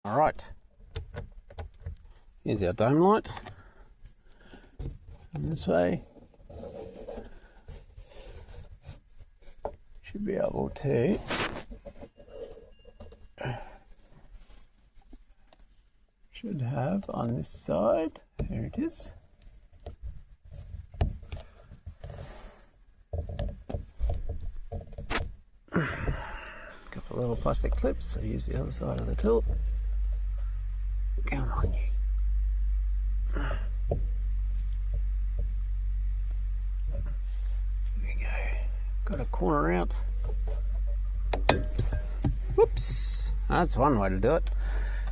All right, here's our dome light. And this way, should be able to should have on this side, there it is. Couple of little plastic clips, so use the other side of the tilt. Come on, you. There we go. Got a corner out. Whoops. That's one way to do it.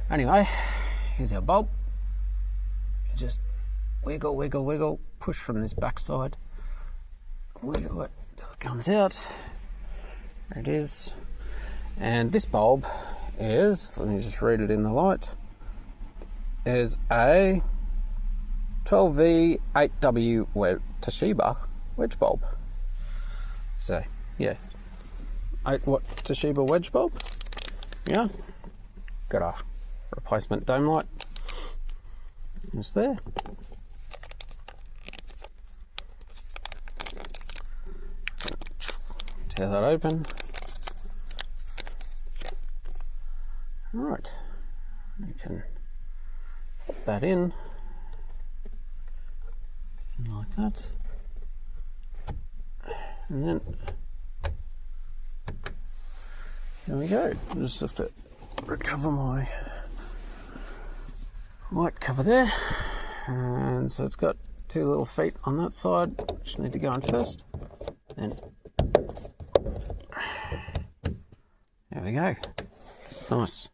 Anyway, here's our bulb. Just wiggle, wiggle, wiggle. Push from this back side. Wiggle it till it comes out. There it is. And this bulb is, let me just read it in the light, is a 12V8W Toshiba wedge bulb. So, yeah, 8-watt Toshiba wedge bulb. Yeah, got a replacement dome light. It's there. Tear that open. Right, you can pop that in like that, and then there we go. I just have to recover my white cover there, and so it's got two little feet on that side which need to go on first. Then there we go. Nice.